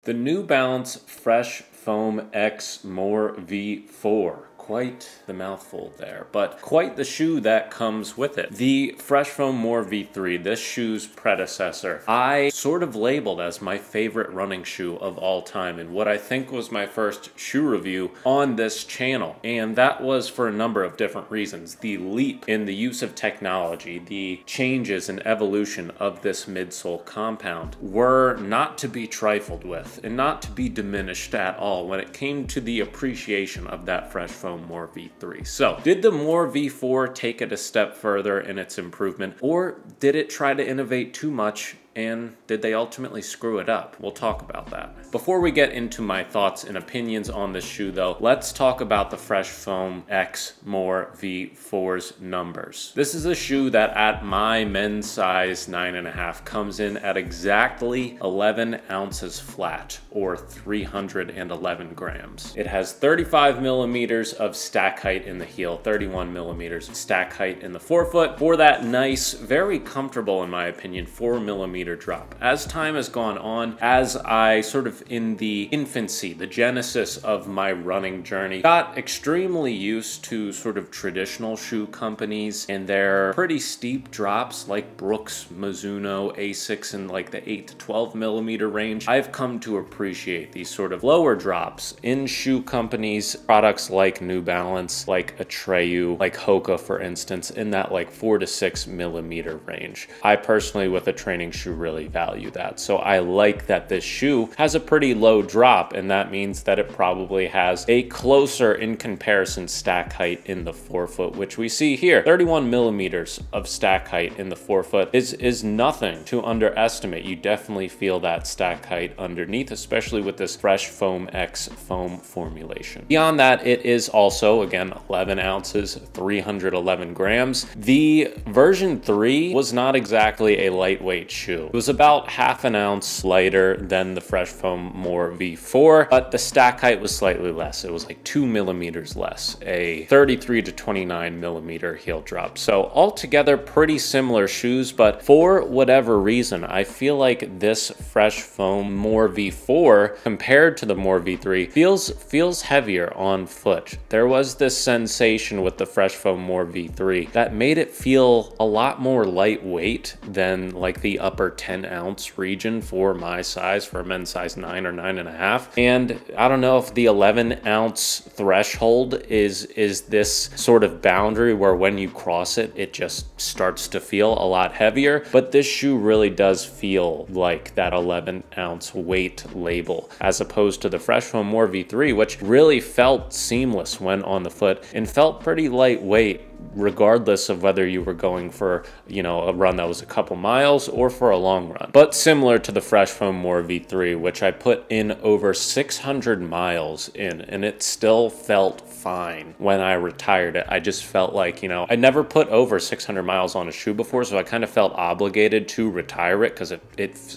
The New Balance Fresh Foam X More V4. Quite the mouthful there, but quite the shoe that comes with it. The Fresh Foam More V3, this shoe's predecessor, I sort of labeled as my favorite running shoe of all time, and what I think was my first shoe review on this channel. And that was for a number of different reasons. The leap in the use of technology, the changes and evolution of this midsole compound were not to be trifled with and not to be diminished at all when it came to the appreciation of that Fresh Foam More V3. So, did the More V4 take it a step further in its improvement, or did it try to innovate too much? And did they ultimately screw it up? We'll talk about that. Before we get into my thoughts and opinions on this shoe though, let's talk about the Fresh Foam X More V4's numbers. This is a shoe that at my men's size 9.5 comes in at exactly 11 ounces flat, or 311 grams. It has 35 millimeters of stack height in the heel, 31 millimeters stack height in the forefoot for that nice, very comfortable in my opinion, 4 millimeter drop. As time has gone on, as I sort of in the infancy, the genesis of my running journey, got extremely used to sort of traditional shoe companies and their pretty steep drops like Brooks, Mizuno, Asics in like the 8 to 12 millimeter range. I've come to appreciate these sort of lower drops in shoe companies, products like New Balance, like Atreyu, like Hoka for instance, in that like 4 to 6 millimeter range. I personally, with a training shoe, really value that. So I like that this shoe has a pretty low drop, and that means that it probably has a closer in comparison stack height in the forefoot, which we see here. 31 millimeters of stack height in the forefoot is nothing to underestimate. You definitely feel that stack height underneath, especially with this Fresh Foam X foam formulation. Beyond that, it is also, again, 11 ounces, 311 grams. The version 3 was not exactly a lightweight shoe. It was about half an ounce lighter than the Fresh Foam More V4, but the stack height was slightly less. It was like 2 millimeters less, a 33 to 29 millimeter heel drop. So altogether pretty similar shoes, but for whatever reason, I feel like this Fresh Foam More V4 compared to the More V3 feels heavier on foot. There was this sensation with the Fresh Foam More V3 that made it feel a lot more lightweight than like the upper 10 ounce region for my size, for a men's size 9 or 9.5. And I don't know if the 11 ounce threshold is this sort of boundary where when you cross it, it just starts to feel a lot heavier. But this shoe really does feel like that 11 ounce weight label, as opposed to the Fresh Foam More V3, which really felt seamless when on the foot and felt pretty lightweight, regardless of whether you were going for, you know, a run that was a couple miles or for a long run. But similar to the Fresh Foam More V3, which I put in over 600 miles in, and it still felt fine when I retired it. I just felt like, you know, I never put over 600 miles on a shoe before, so I kind of felt obligated to retire it because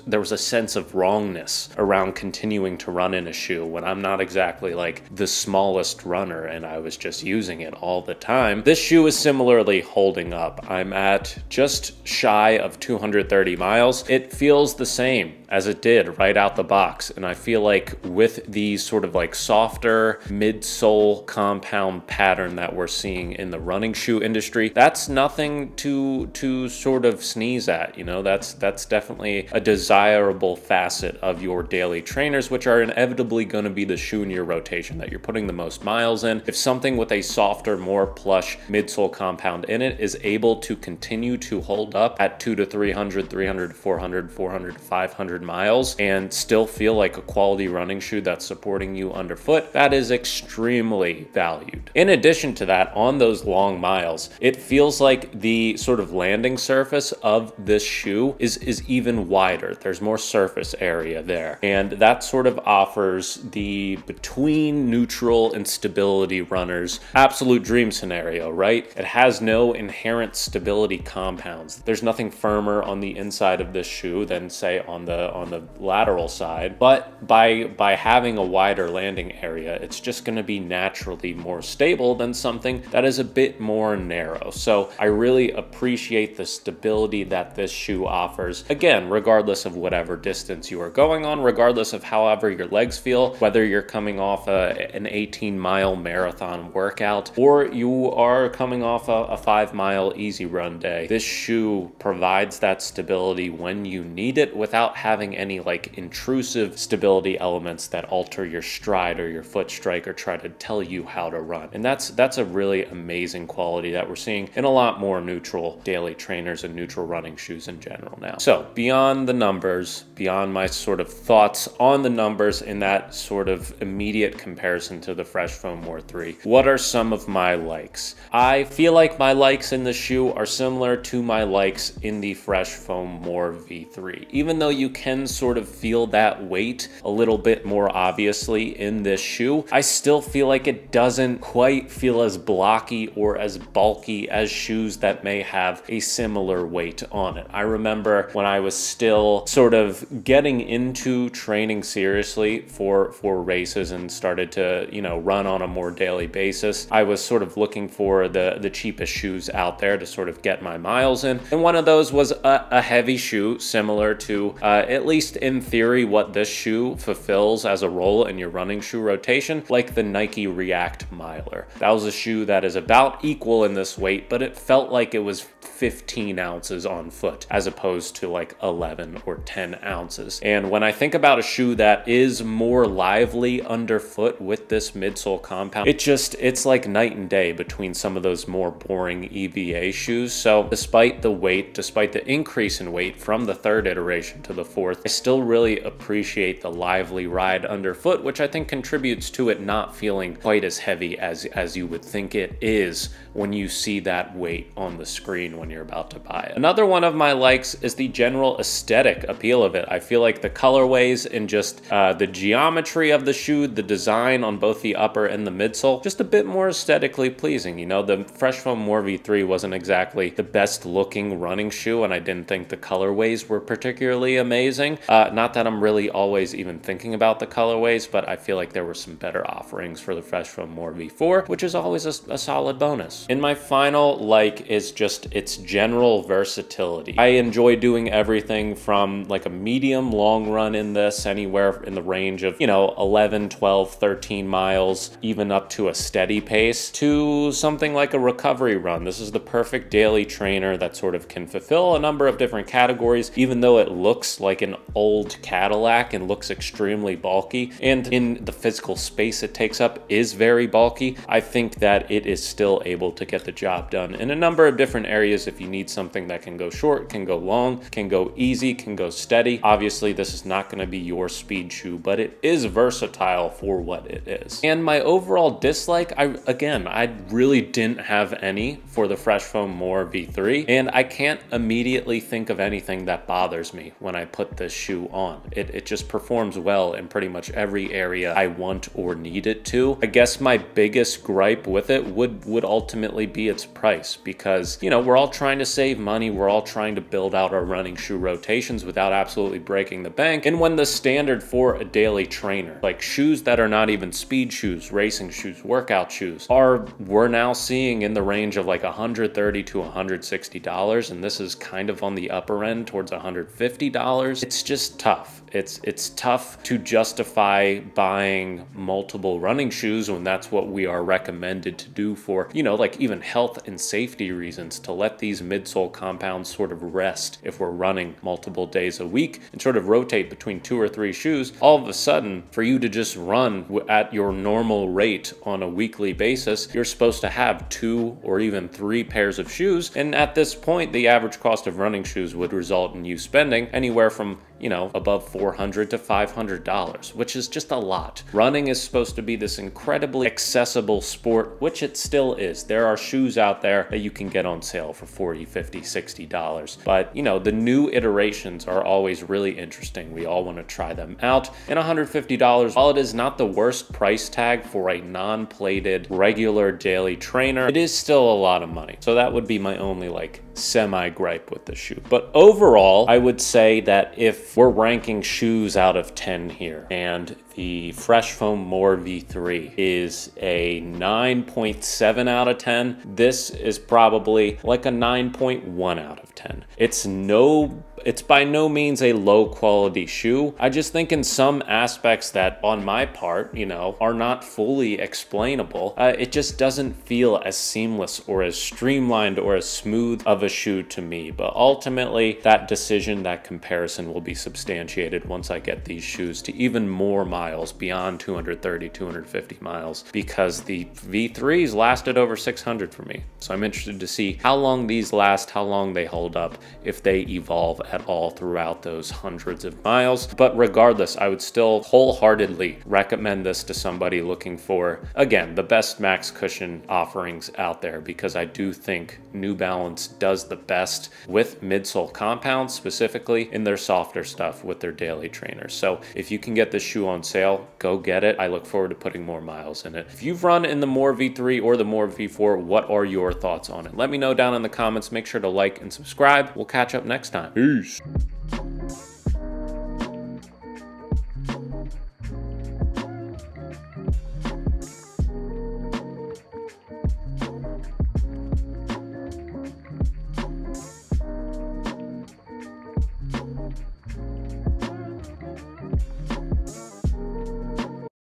there was a sense of wrongness around continuing to run in a shoe when I'm not exactly like the smallest runner and I was just using it all the time. This shoe is similarly holding up. I'm at just shy of 230 miles. It feels the same as it did right out the box, and I feel like with these sort of like softer midsole compound pattern that we're seeing in the running shoe industry, that's nothing to sort of sneeze at. You know, that's definitely a desirable facet of your daily trainers, which are inevitably going to be the shoe in your rotation that you're putting the most miles in. If something with a softer, more plush midsole compound in it is able to continue to hold up at 200 to 300, 300 to 400, 400 to 500 miles and still feel like a quality running shoe that's supporting you underfoot, that is extremely valued. In addition to that, on those long miles, it feels like the sort of landing surface of this shoe is even wider. There's more surface area there, and that sort of offers the between neutral and stability runners absolute dream scenario, right? It has no inherent stability compounds. There's nothing firmer on the inside of this shoe than say on the lateral side, but by having a wider landing area, it's just going to be naturally more stable than something that is a bit more narrow. So I really appreciate the stability that this shoe offers. Again, regardless of whatever distance you are going on, regardless of however your legs feel, whether you're coming off an 18-mile marathon workout or you are coming off a 5-mile easy run day, this shoe provides that stability when you need it without having any like intrusive stability elements that alter your stride or your foot strike or try to tell you how to run. And that's a really amazing quality that we're seeing in a lot more neutral daily trainers and neutral running shoes in general now. So beyond the numbers, beyond my sort of thoughts on the numbers in that sort of immediate comparison to the Fresh Foam More 3, what are some of my likes? I feel like my likes in the shoe are similar to my likes in the Fresh Foam More V3. Even though you can sort of feel that weight a little bit more obviously in this shoe, I still feel like it doesn't quite feel as blocky or as bulky as shoes that may have a similar weight on it. I remember when I was still sort of getting into training seriously for races and started to, you know, run on a more daily basis, I was sort of looking for the cheapest shoes out there to sort of get my miles in. And one of those was a heavy shoe similar to, at least in theory, what this shoe fulfills as a role in your running shoe rotation, like the Nike React Miler. That was a shoe that is about equal in this weight, but it felt like it was 15 ounces on foot as opposed to like 11 or 10 ounces. And when I think about a shoe that is more lively underfoot with this midsole compound, it's like night and day between some of those more boring EVA shoes. So despite the weight, despite the increase in weight from the third iteration to the fourth, I still really appreciate the lively ride underfoot, which I think contributes to it not feeling quite as heavy as you would think it is when you see that weight on the screen when you're about to buy it. Another one of my likes is the general aesthetic appeal of it. I feel like the colorways and just the geometry of the shoe, the design on both the upper and the midsole, just a bit more aesthetically pleasing. You know, the Fresh Foam More V3 wasn't exactly the best looking running shoe, and I didn't think the colorways were particularly amazing. Not that I'm really always even thinking about the colorways, but I feel like there were some better offerings for the Fresh Foam More V4, which is always a solid bonus. And my final like is just its general versatility. I enjoy doing everything from like a medium long run in this, anywhere in the range of, you know, 11, 12, 13 miles, even up to a steady pace, to something like a recovery run. This is the perfect daily trainer that sort of can fulfill a number of different categories, even though it looks like an old Cadillac and looks extremely bulky, and in the physical space it takes up is very bulky. I think that it is still able to get the job done in a number of different areas. If you need something that can go short, can go long, can go easy, can go steady, obviously this is not going to be your speed shoe, but it is versatile for what it is. And my overall dislike, I really didn't have any for the Fresh Foam More V3, and I can't immediately think of anything that bothers me when I put this shoe on. It just performs well in pretty much every area I want or need it to. I guess my biggest gripe with it would ultimately be its price, because, you know, we're all trying to save money, we're all trying to build out our running shoe rotations without absolutely breaking the bank. And when the standard for a daily trainer, like shoes that are not even speed shoes, racing shoes, workout shoes, we're now seeing in the range of like $130 to $160, and this is kind of on the upper end towards $150. It's just tough. It's tough to justify buying multiple running shoes when that's what we are recommended to do for, you know, like even health and safety reasons, to let these midsole compounds sort of rest if we're running multiple days a week and sort of rotate between 2 or 3 shoes. All of a sudden, for you to just run at your normal rate on a weekly basis, you're supposed to have 2 or even 3 pairs of shoes. And at this point, the average cost of running shoes would result in you spending anywhere from, you know, above $400 to $500, which is just a lot. Running is supposed to be this incredibly accessible sport, which it still is. There are shoes out there that you can get on sale for $40, $50, $60. But, you know, the new iterations are always really interesting. We all want to try them out. And $150, while it is not the worst price tag for a non-plated regular daily trainer, it is still a lot of money. So that would be my only like semi-gripe with the shoe. But overall, I would say that if we're ranking shoes out of 10 here, and the Fresh Foam More V3 is a 9.7 out of 10, this is probably like a 9.1 out of 10. It's by no means a low quality shoe. I just think in some aspects that on my part, you know, are not fully explainable, it just doesn't feel as seamless or as streamlined or as smooth of a shoe to me. But ultimately, that decision, that comparison will be substantiated once I get these shoes to even more miles beyond 230, 250 miles, because the V3s lasted over 600 for me. So I'm interested to see how long these last, how long they hold up, if they evolve at all throughout those hundreds of miles. But regardless, I would still wholeheartedly recommend this to somebody looking for, again, the best max cushion offerings out there, because I do think New Balance does the best with midsole compounds, specifically in their softer stuff with their daily trainers. So if you can get this shoe on sale, go get it. I look forward to putting more miles in it. If you've run in the More V3 or the More V4, what are your thoughts on it? Let me know down in the comments. Make sure to like and subscribe. We'll catch up next time. Peace.